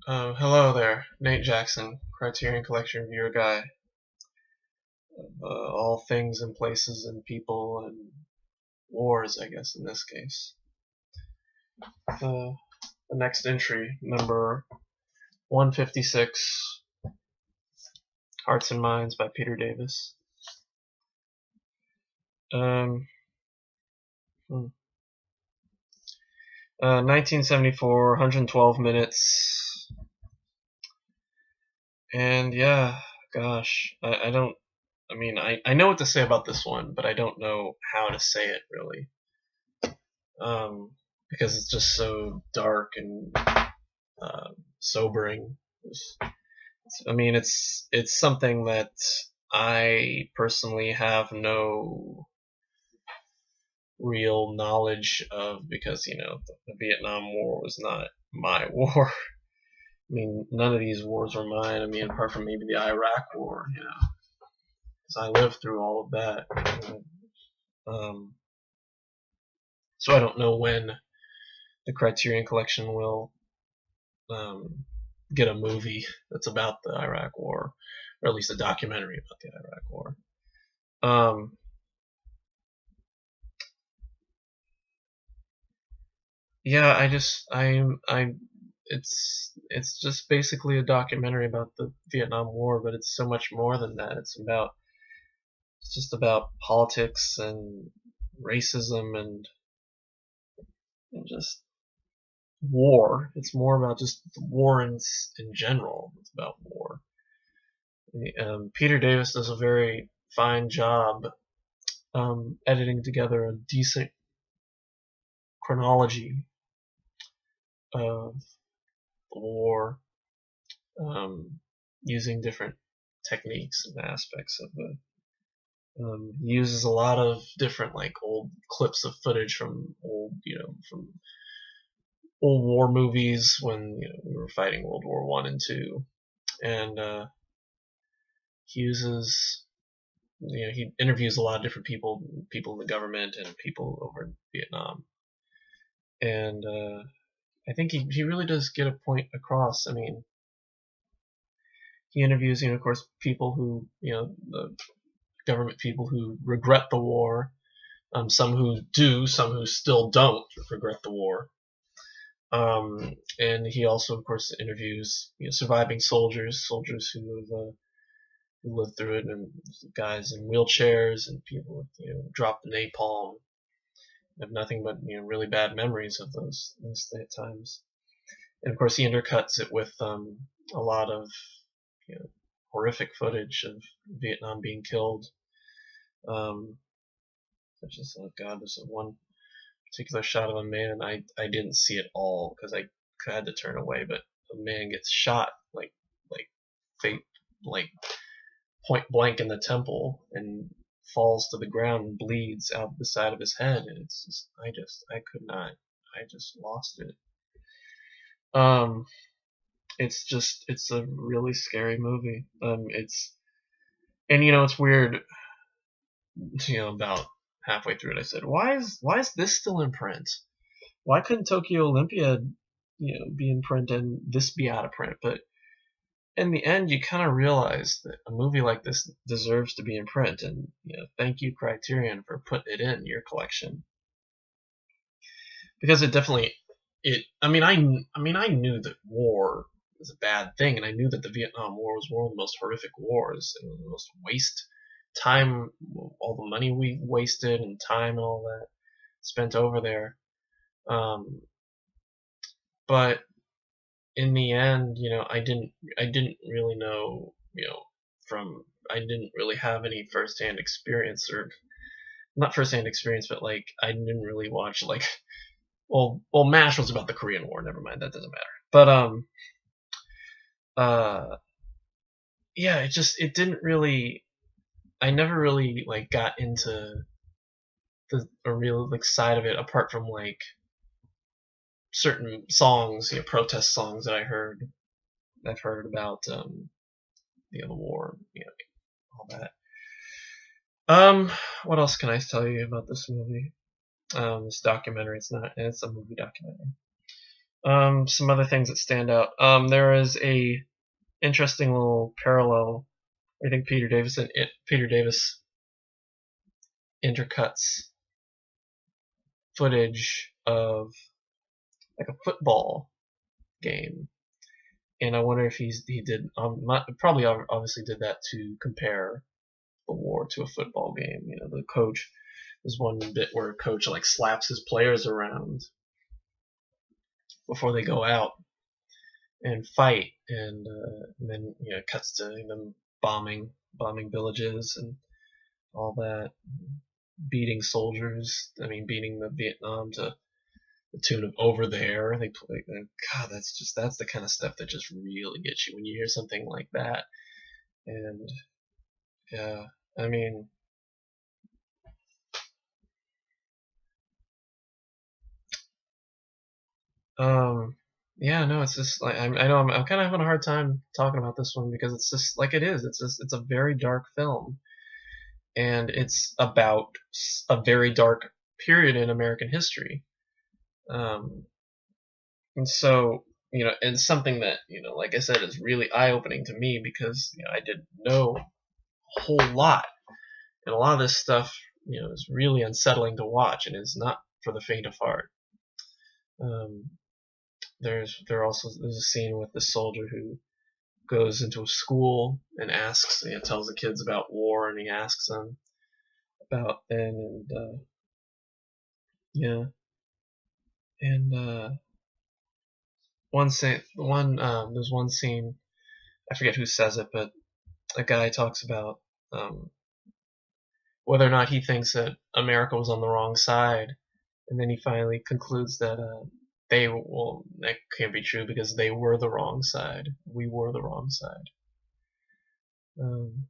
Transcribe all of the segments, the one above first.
Hello there, Nate Jackson, Criterion Collection Reviewer Guy. All things and places and people and wars, I guess, in this case. The, the next entry, number 156, Hearts and Minds by Peter Davis. Um, 1974, 112 minutes. And yeah, gosh, I don't, I know what to say about this one, but I don't know how to say it really. Because it's just so dark and sobering. It's something that I personally have no real knowledge of because the Vietnam War was not my war. I mean, none of these wars were mine. I mean, apart from maybe the Iraq War, because I lived through all of that. Um, so I don't know when the Criterion Collection will um, get a movie that's about the Iraq War, or at least a documentary about the Iraq War. Um, yeah, it's just basically a documentary about the Vietnam War, but it's so much more than that. It's just about politics and racism and just war. It's more about just war in general. It's about war. Peter Davis does a very fine job editing together a decent chronology of the war, using different techniques and aspects of it. Uses a lot of different like old clips of footage from from old war movies when we were fighting World War One and Two, and he uses he interviews a lot of different people in the government and people over in Vietnam, and I think he really does get a point across. I mean, he interviews, of course, people who, the government people who regret the war, some who do, some who still don't regret the war. And he also, of course, interviews surviving soldiers who lived through it, and guys in wheelchairs and people who dropped the napalm, have nothing but really bad memories of those times. And of course, he undercuts it with a lot of horrific footage of Vietnam being killed. Such as, oh God, there's one particular shot of a man. I didn't see it all because I had to turn away, but a man gets shot like fate like point blank in the temple and falls to the ground and bleeds out the side of his head, and it's just I could not, I just lost it. Um, it's a really scary movie. It's weird. About halfway through it, I said, why is this still in print? Why couldn't Tokyo Olympiad, be in print and this be out of print? But in the end, you kind of realize that a movie like this deserves to be in print, and thank you Criterion for putting it in your collection, because it definitely it. I knew that war was a bad thing, and I knew that the Vietnam War was one of the most horrific wars and the most waste time, all the money we wasted and time and all that spent over there. Um, but in the end, I didn't really know, from I didn't really have any firsthand experience, or not firsthand experience, but like I didn't really watch like well, MASH was about the Korean War. Never mind, that doesn't matter. But uh, yeah, it didn't really. I never really like got into a real like side of it apart from like certain songs, protest songs that I've heard about the war, all that. What else can I tell you about this movie? This documentary. It's not. It's a movie documentary. Some other things that stand out. There is a interesting little parallel. I think Peter Davis intercuts footage of like a football game, and I wonder if he did probably obviously did that to compare the war to a football game. You know, the coach, there's one bit where a coach like slaps his players around before they go out and fight, and then it cuts to them bombing villages and all that, beating soldiers. I mean, beating the Vietnam to the tune of "Over There." They play. God, that's the kind of stuff that just really gets you when you hear something like that. And yeah, I mean, yeah, no, it's just like I know I'm kind of having a hard time talking about this one because it's just like it is. It's a very dark film, and it's about a very dark period in American history. Um, and so it's something that like I said, is really eye opening to me because I didn't know a whole lot, and a lot of this stuff is really unsettling to watch, and it's not for the faint of heart. Um, there's a scene with the soldier who goes into a school and tells the kids about war, and he asks them about then, and yeah, and there's one scene, I forget who says it, but a guy talks about um, whether or not he thinks that America was on the wrong side, and then he finally concludes that that can't be true because they were the wrong side. We were the wrong side. Um,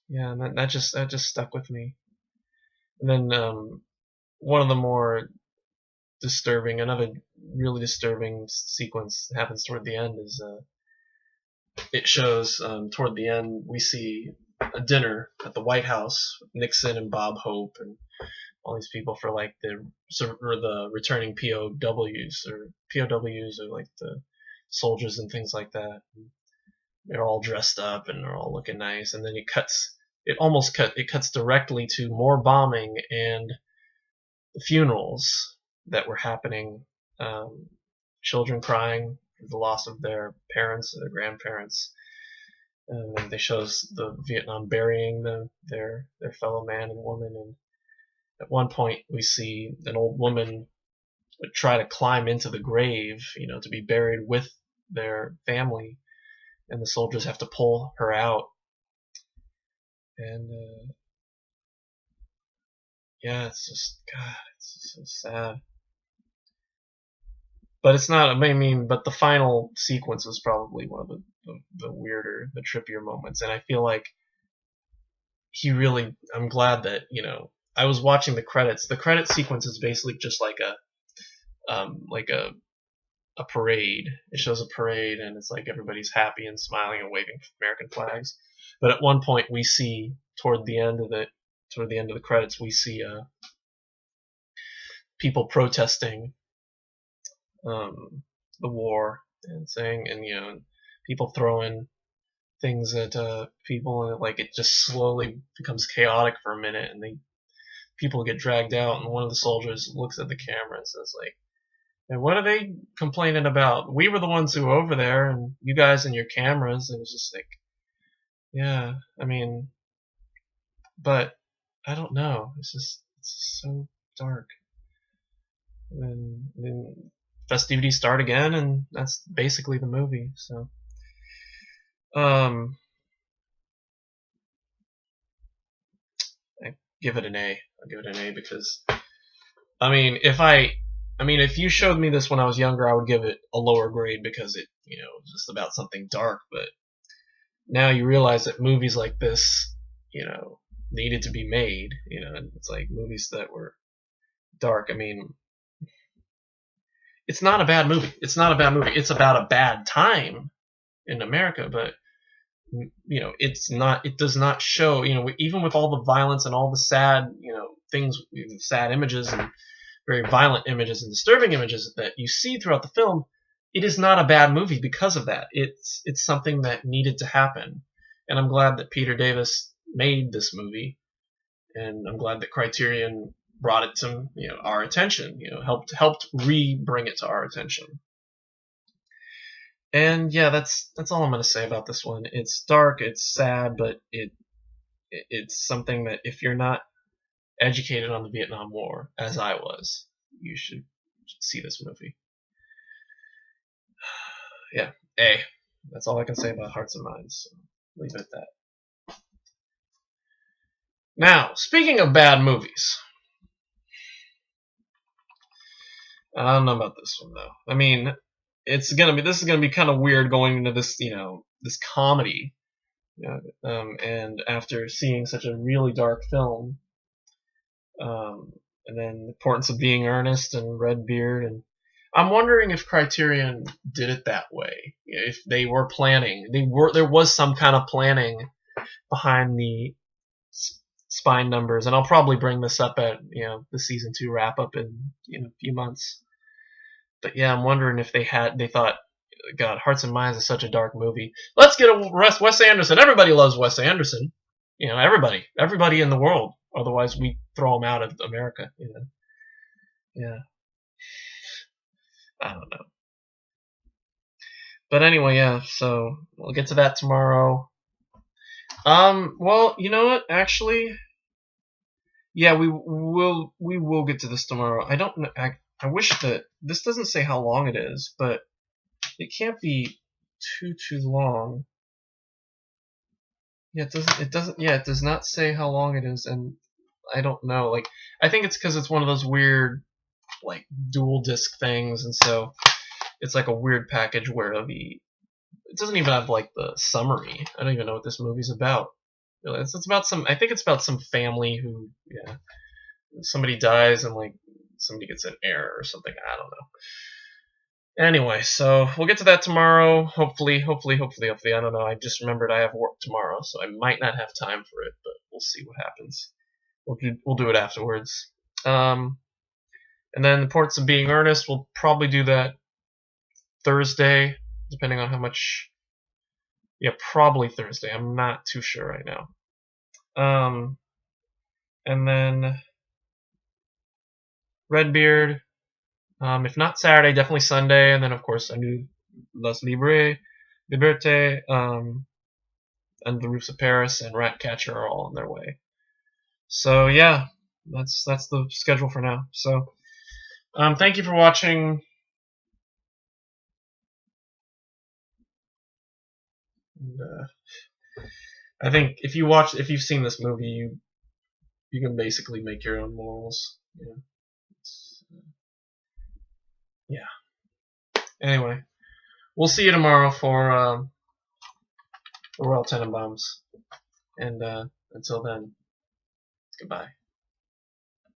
yeah, and that just stuck with me. And then one of the more another really disturbing sequence that happens toward the end is it shows toward the end we see a dinner at the White House with Nixon and Bob Hope and all these people for like the returning POWs or like the soldiers and things like that. They're all dressed up and they're all looking nice, and then it cuts directly to more bombing and the funerals that were happening. Children crying for the loss of their parents or their grandparents. And they shows the Vietnam burying their fellow man and woman. And at one point, we see an old woman try to climb into the grave, to be buried with their family, and the soldiers have to pull her out. And yeah, it's just God, it's just so sad. But it's not. I mean, but the final sequence was probably one of the weirder, the trippier moments, and I feel like he really. I'm glad that I was watching the credits. The credit sequence is basically just like a parade. It shows a parade, and it's like everybody's happy and smiling and waving American flags. But at one point, we see toward the end of the credits, we see people protesting the war and saying, and people throwing things at people, and like it just slowly becomes chaotic for a minute, and people get dragged out, and one of the soldiers looks at the camera and says like, and what are they complaining about? We were the ones who were over there, and you guys and your cameras. It was just like, yeah, I mean, but I don't know. It's so dark. And then festivities start again, and that's basically the movie. So, I give it an A. I'll give it an A because I mean, if you showed me this when I was younger, I would give it a lower grade because it, was just about something dark. But now you realize that movies like this, needed to be made. And it's like movies that were dark. I mean, it's not a bad movie. It's not a bad movie. It's about a bad time in America, but it's not. It does not show. Even with all the violence and all the sad, things, sad images and very violent images and disturbing images that you see throughout the film, it is not a bad movie because of that. It's something that needed to happen, and I'm glad that Peter Davis made this movie, and I'm glad that Criterion brought it to our attention. Helped bring it to our attention. And yeah, that's all I'm gonna say about this one. It's dark, it's sad, but it's something that if you're not educated on the Vietnam War, as I was, you should see this movie. Yeah, A. That's all I can say about Hearts and Minds. So leave it at that. Now, speaking of bad movies, I don't know about this one though. I mean, this is gonna be kind of weird going into this this comedy, and after seeing such a really dark film, and then The Importance of Being Earnest and Redbeard, and I'm wondering if Criterion did it that way. If they were planning, there was some kind of planning behind the spine numbers, and I'll probably bring this up at the season 2 wrap up in a few months. But yeah, I'm wondering if they thought, God, Hearts and Minds is such a dark movie. Let's get a Wes Anderson. Everybody loves Wes Anderson. Everybody in the world. Otherwise, we throw him out of America. Yeah. I don't know. But anyway, yeah. So we'll get to that tomorrow. Well, you know what? Actually, yeah, we will get to this tomorrow. I don't know. I wish that this doesn't say how long it is, but it can't be too long. Yeah, it doesn't. Yeah, it does not say how long it is, and I don't know. Like, I think it's because it's one of those weird, like, dual disc things, and so it's like a weird package where it doesn't even have like the summary. I don't even know what this movie's about. It's about I think it's about some family who, somebody dies and like somebody gets an heir or something. I don't know. Anyway, so we'll get to that tomorrow. Hopefully. I don't know. I just remembered I have work tomorrow, so I might not have time for it, but we'll see what happens. We'll do it afterwards. And then The Importance of Being Earnest, we'll probably do that Thursday, depending on how much. Yeah, probably Thursday. I'm not too sure right now. And then Redbeard. If not Saturday, definitely Sunday, and then of course I do Las Liberté, and The Roofs of Paris and Ratcatcher are all on their way. So yeah, that's the schedule for now. So thank you for watching. And, I think if you've seen this movie, you can basically make your own morals. Yeah. Anyway, we'll see you tomorrow for Royal Tenenbaums, and until then, goodbye.